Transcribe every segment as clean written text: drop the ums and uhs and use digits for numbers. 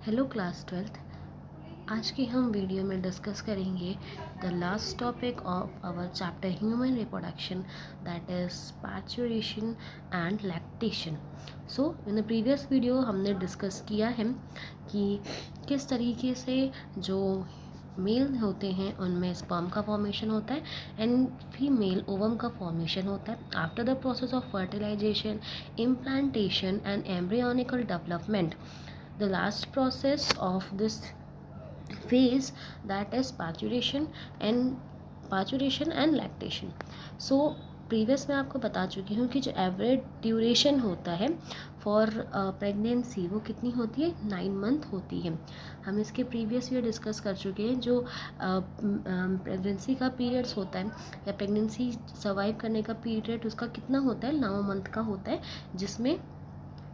Hello class 12th। आज की हम वीडियो में डिस्कस करेंगे the last topic of our chapter human reproduction, that is parturition and lactation. So in the previous video हमने discuss किया है कि किस तरीके से जो मेल होते हैं उनमें स्पर्म का फॉर्मेशन होता है एंड फीमेल ओवम का फॉर्मेशन होता है। After the process of fertilisation, implantation and embryonical development, the last process of this phase, that is parturition and lactation. So previous मैं आपको बता चुकी हूँ कि जो एवरेज ड्यूरेशन होता है फॉर प्रेगनेंसी वो कितनी होती है, 9 मंथ होती है। हम इसके प्रीवियस ईयर डिस्कस कर चुके हैं। जो प्रेगनेंसी का पीरियड्स होता है या प्रेगनेंसी सर्वाइव करने का पीरियड उसका कितना होता है, 9 मंथ का होता है, जिसमें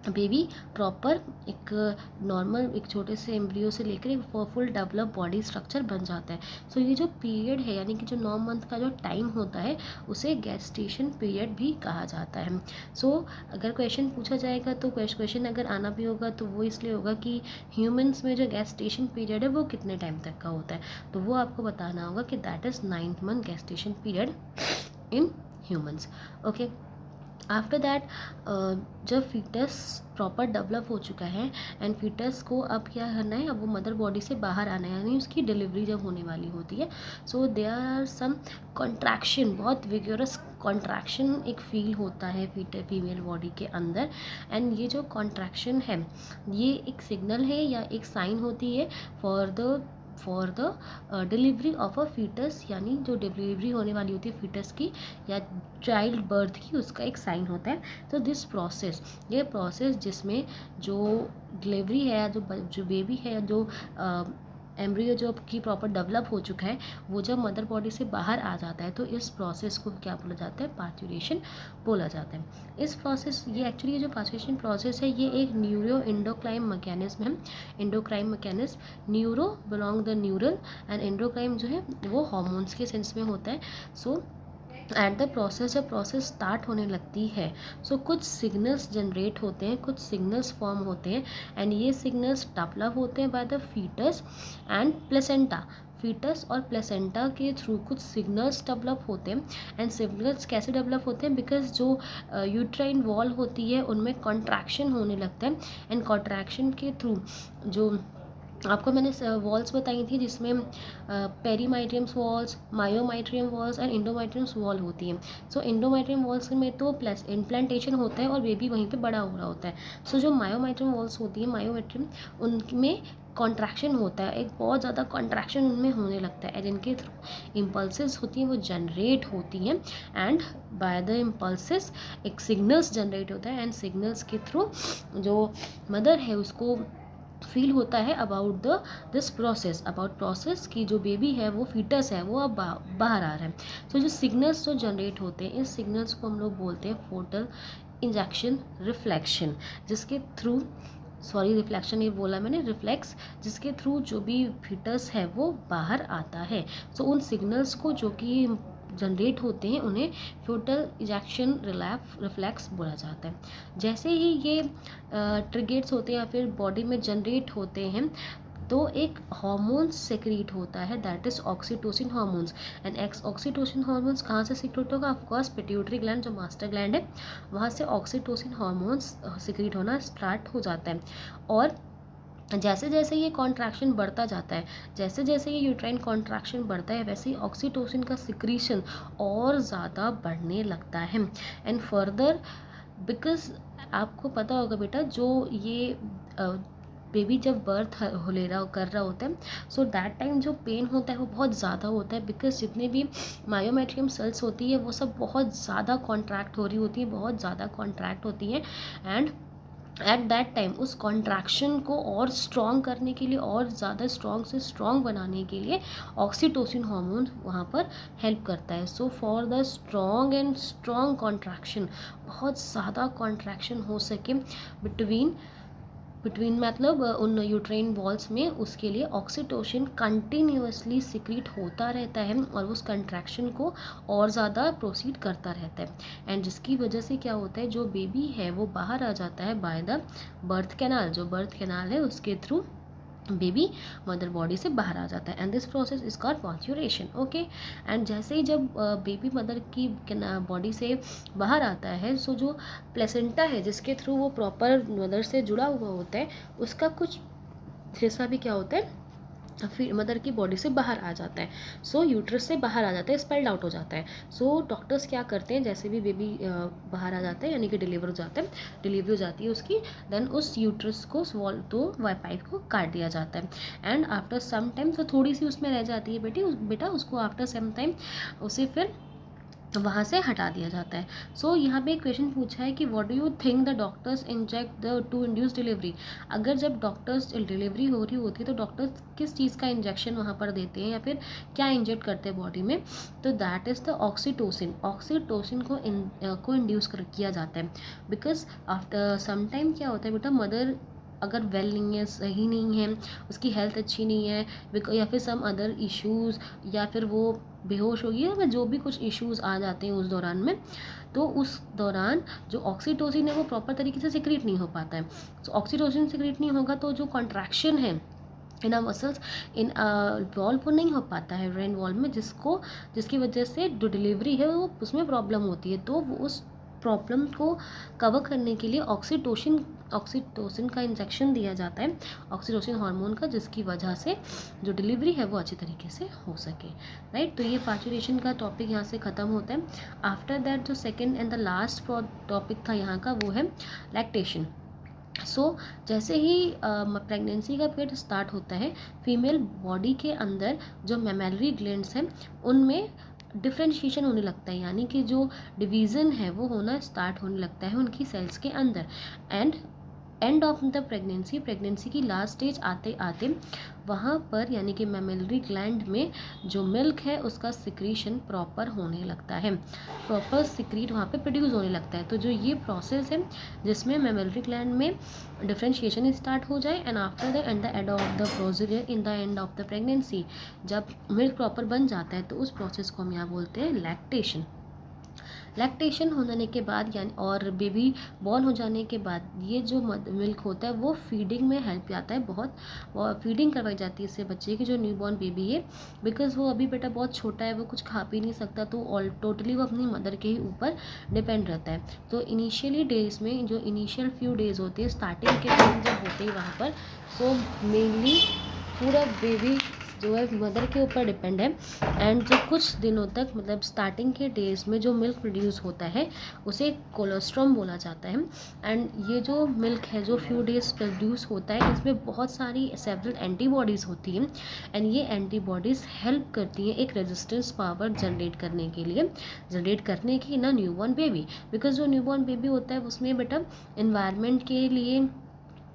बेबी प्रॉपर एक नॉर्मल एक छोटे से एम्ब्रियो से लेकर एक फुल डेवलप बॉडी स्ट्रक्चर बन जाता है। सो ये जो पीरियड है यानी कि जो 9 मंथ का जो टाइम होता है उसे गेस्टेशन पीरियड भी कहा जाता है। सो अगर क्वेश्चन पूछा जाएगा तो क्वेश्चन अगर आना भी होगा तो वो इसलिए होगा कि ह्यूमंस में जो गेस्टेशन पीरियड है वो कितने टाइम तक का होता है, तो वो आपको बताना होगा कि that is 9th month gestation period in humans. Okay, after that जब फीटस प्रॉपर डेवलप हो चुका है एंड फीटस को अब क्या करना है, अब वो मदर बॉडी से बाहर आना है, यानी उसकी डिलीवरी जब होने वाली होती है। So there are some contraction, बहुत विगरस कॉन्ट्रैक्शन एक फील होता है फीमेल बॉडी के अंदर। एंड ये जो कॉन्ट्रैक्शन है ये एक सिग्नल है या एक साइन होती है for the delivery of a foetus, यानी जो डिलीवरी होने वाली होती है फीटस की या चाइल्ड बर्थ की, उसका एक साइन होता है। तो दिस प्रोसेस, ये प्रोसेस जिसमें जो डिलीवरी है या जो बेबी है, जो एम्ब्रियो जो की प्रॉपर डेवलप हो चुका है, वो जब मदर बॉडी से बाहर आ जाता है तो इस प्रोसेस को क्या बोला जाता है, पार्चुरेशन बोला जाता है। इस प्रोसेस, ये एक्चुअली जो पार्चुरेशन प्रोसेस है ये एक न्यूरो एंडोक्राइन मैकेनिज्म है। Endocrine mechanism, neuro belong the neural and endocrine जो है वो हॉर्मोन्स के सेंस में होता है। सो एट द प्रोसेस, जब प्रोसेस स्टार्ट होने लगती है सो कुछ सिग्नल्स जनरेट होते हैं, कुछ सिग्नल्स फॉर्म होते हैं एंड ये सिग्नल्स डेवलप होते हैं by the foetus and placenta. Foetus और प्लेसेंटा के थ्रू कुछ सिग्नल्स डेवलप होते हैं। एंड सिग्नल्स कैसे डेवलप होते हैं, बिकॉज जो यूट्राइन वॉल होती है उनमें कॉन्ट्रैक्शन होने लगता है एंड कॉन्ट्रैक्शन के थ्रू जो आपको मैंने वॉल्स बताई थी जिसमें पेरीमाइट्रियम्स वॉल्स, मायोमाइट्रियम वॉल्स एंड इंडोमाइट्रियम्स वॉल होती है। सो इंडोमाइट्रियम वॉल्स में तो प्लस इम्प्लांटेशन होता है और बेबी वहीं पे बड़ा हो रहा होता है। सो जो मायोमाइट्रियम वॉल्स होती है, मायोमाइट्रियम, उनमें कॉन्ट्रैक्शन होता है, एक बहुत ज़्यादा कॉन्ट्रैक्शन उनमें होने लगता है, जिनके थ्रू इम्पल्सेस होती हैं वो जनरेट होती हैं एंड बाय द इम्पल्सेस एक सिग्नल्स जनरेट होता है एंड सिग्नल्स के थ्रू जो मदर है उसको फील होता है about this process, about process की जो बेबी है वो फीटस है वो अब बाहर आ रहा है। तो जो सिग्नल्स जो जनरेट होते हैं इस सिग्नल्स को हम लोग बोलते हैं फोटल इंजेक्शन रिफ्लेक्शन, जिसके थ्रू, सॉरी रिफ्लेक्शन ये बोला मैंने, रिफ्लेक्स, जिसके थ्रू जो भी फीटस है वो बाहर आता है। सो उन सिग्नल्स को जो कि जनरेट होते हैं उन्हें फ्यूटल इजेक्शन रिफ्लेक्स बोला जाता है। जैसे ही ये ट्रिगेट्स होते हैं या फिर बॉडी में जनरेट होते हैं तो एक हार्मोन्स सेक्रेट होता है, that is oxytocin hormones. And oxytocin hormones कहाँ से सीक्रेट होगा, ऑफकोर्स पिट्यूटरी ग्लैंड जो मास्टर ग्लैंड है वहाँ से ऑक्सीटोसिन हार्मोन्स सीक्रेट होना स्टार्ट हो जाता है। और जैसे जैसे ये कॉन्ट्रैक्शन बढ़ता जाता है, जैसे जैसे ये यूट्राइन कॉन्ट्रैक्शन बढ़ता है वैसे ही ऑक्सीटोसिन का सिक्रीशन और ज़्यादा बढ़ने लगता है। एंड फर्दर, बिकॉज आपको पता होगा बेटा, जो ये बेबी जब बर्थ ले रहा कर रहा होता है सो दैट टाइम जो पेन होता है वो बहुत ज़्यादा होता है, बिकॉज जितने भी मायोमेट्रियम सेल्स होती है वो सब बहुत ज़्यादा कॉन्ट्रैक्ट हो रही होती हैं, बहुत ज़्यादा कॉन्ट्रैक्ट होती हैं। एंड एट दैट टाइम उस कॉन्ट्रैक्शन को और स्ट्रॉन्ग करने के लिए, और ज़्यादा स्ट्रॉन्ग से स्ट्रॉन्ग बनाने के लिए ऑक्सीटोसिन हार्मोन वहाँ पर हेल्प करता है। So for the strong and strong contraction, बहुत ज़्यादा कॉन्ट्रैक्शन हो सके बिटवीन मतलब उन यूट्राइन वॉल्स में, उसके लिए ऑक्सीटोसिन कंटिन्यूअसली सिक्रीट होता रहता है और उस कंट्रैक्शन को और ज़्यादा प्रोसीड करता रहता है। एंड जिसकी वजह से क्या होता है, जो बेबी है वो बाहर आ जाता है बाय द बर्थ कैनाल, जो बर्थ कैनाल है उसके थ्रू बेबी मदर बॉडी से बाहर आ जाता है and this process is called parturition. Okay, and जैसे ही जब बेबी मदर की बॉडी से बाहर आता है, सो जो प्लेसेंटा है जिसके थ्रू वो प्रॉपर मदर से जुड़ा हुआ होता है, उसका कुछ हिस्सा भी क्या होता है, फिर मदर की बॉडी से बाहर आ जाता है। सो यूट्रस से बाहर आ जाता है, स्पेल्ड आउट हो जाता है। सो डॉक्टर्स क्या करते हैं, जैसे भी बेबी बाहर आ जाता है यानी कि डिलीवर हो जाता है, डिलीवरी हो जाती है उसकी, देन उस यूट्रस को स्वॉल तो पाइप को काट दिया जाता है एंड आफ्टर सम टाइम तो थोड़ी सी उसमें रह जाती है बेटा उसको आफ्टर सम टाइम उसे फिर वहाँ से हटा दिया जाता है। सो यहाँ पे एक क्वेश्चन पूछा है कि what do you think the doctors inject the two induce delivery. अगर जब डॉक्टर्स डिलीवरी हो रही होती है तो डॉक्टर्स किस चीज़ का इंजेक्शन वहाँ पर देते हैं या फिर क्या इंजेक्ट करते हैं बॉडी में, तो that is the oxytocin. Oxytocin को इंड्यूस किया जाता है बिकॉज आफ्टर सम टाइम क्या होता है बेटा, मदर अगर वेल नहीं है, सही नहीं है, उसकी हेल्थ अच्छी नहीं है, या फिर सम अदर इश्यूज़, या फिर वो बेहोश होगी या फिर जो भी कुछ इश्यूज़ आ जाते हैं उस दौरान में, तो उस दौरान जो ऑक्सीटोसिन है वो प्रॉपर तरीके से सिक्रीट नहीं हो पाता है। तो ऑक्सीटोसिन सिक्रीट नहीं होगा तो जो कॉन्ट्रैक्शन है इन मसल्स इन वॉल्व वो नहीं हो पाता है ब्रेन वॉल्व में, जिसकी वजह से जो डिलीवरी है वो उसमें प्रॉब्लम होती है। तो वो उस प्रॉब्लम को कवर करने के लिए ऑक्सीटोसिन का इंजेक्शन दिया जाता है, ऑक्सीटोसिन हार्मोन का, जिसकी वजह से जो डिलीवरी है वो अच्छी तरीके से हो सके। राइट, तो ये पार्चुरेशन का टॉपिक यहाँ से ख़त्म होता है। आफ्टर दैट जो second and the last topic था यहाँ का वो है लैक्टेशन। सो जैसे ही प्रेगनेंसी का पीरियड स्टार्ट होता है, फीमेल बॉडी के अंदर जो मैमेलरी ग्लैंड्स हैं उनमें डिफ्रेंशिएशन होने लगता है, यानी कि जो डिवीज़न है वो होना स्टार्ट होने लगता है उनकी सेल्स के अंदर। एंड ऑफ द प्रेगनेंसी की लास्ट स्टेज आते आते वहाँ पर यानी कि मैमेलरी ग्लैंड में जो मिल्क है उसका सिक्रीशन प्रॉपर होने लगता है, प्रॉपर सिक्रीट वहाँ पे प्रोड्यूस होने लगता है। तो जो ये प्रोसेस है जिसमें मैमेलरी ग्लैंड में डिफ्रेंशिएशन स्टार्ट हो जाए and after the end of the procedure in the end of the pregnancy, जब मिल्क प्रॉपर बन जाता है तो उस प्रोसेस को हम यहाँ बोलते हैं लैक्टेशन। लैक्टेशन होने के बाद यानी और बेबी बॉर्न हो जाने के बाद ये जो मिल्क होता है वो फीडिंग में हेल्प आता है, बहुत फीडिंग करवाई जाती है इससे बच्चे की जो न्यूबॉर्न बेबी है, बिकॉज वो अभी बेटा बहुत छोटा है, वो कुछ खा पी नहीं सकता, तो ऑल टोटली वो अपनी मदर के ही ऊपर डिपेंड रहता है। तो इनिशियली डेज में जो इनिशियल फ्यू डेज़ होते हैं स्टार्टिंग के टाइम जब होते हैं वहाँ पर, सो मेनली पूरा बेबी जो है मदर के ऊपर डिपेंड है एंड जो कुछ दिनों तक मतलब स्टार्टिंग के डेज में जो मिल्क प्रोड्यूस होता है उसे कोलोस्ट्रम बोला जाता है। एंड ये जो मिल्क है जो फ्यू डेज प्रोड्यूस होता है इसमें बहुत सारी सेवरल एंटीबॉडीज़ होती हैं एंड ये एंटीबॉडीज़ हेल्प करती हैं एक रेजिस्टेंस पावर जनरेट करने की ना न्यूबॉर्न बेबी, बिकॉज जो न्यूबॉर्न बेबी होता है उसमें बेटा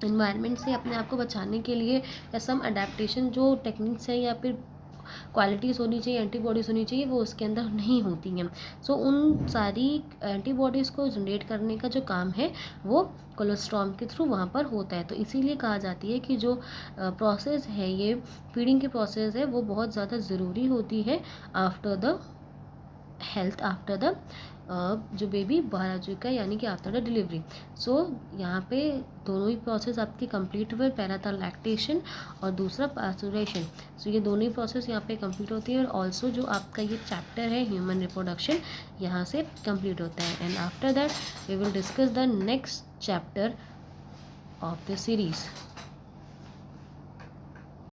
इन्वायरमेंट से अपने आप को बचाने के लिए या सम अडेप्टेशन जो टेक्निक्स हैं या फिर क्वालिटीज़ होनी चाहिए, एंटीबॉडीज़ होनी चाहिए, वो उसके अंदर नहीं होती हैं। सो उन सारी एंटीबॉडीज़ को जनरेट करने का जो काम है वो कोलोस्ट्रॉम के थ्रू वहाँ पर होता है। तो इसीलिए कहा जाती है कि जो प्रोसेस है ये फीडिंग की प्रोसेस है वो बहुत ज़्यादा ज़रूरी होती है आफ्टर द जो बेबी बाहर आ चुका है यानी कि आफ्टर द डिलीवरी। सो यहाँ पे दोनों ही प्रोसेस आपके कंप्लीट हुए, पहला था लैक्टेशन और दूसरा पार्चुरेशन। सो ये दोनों ही प्रोसेस यहाँ पे कंप्लीट होती है और ऑल्सो जो आपका ये चैप्टर है ह्यूमन रिप्रोडक्शन यहाँ से कंप्लीट होता है and after that we will discuss the next chapter of the series.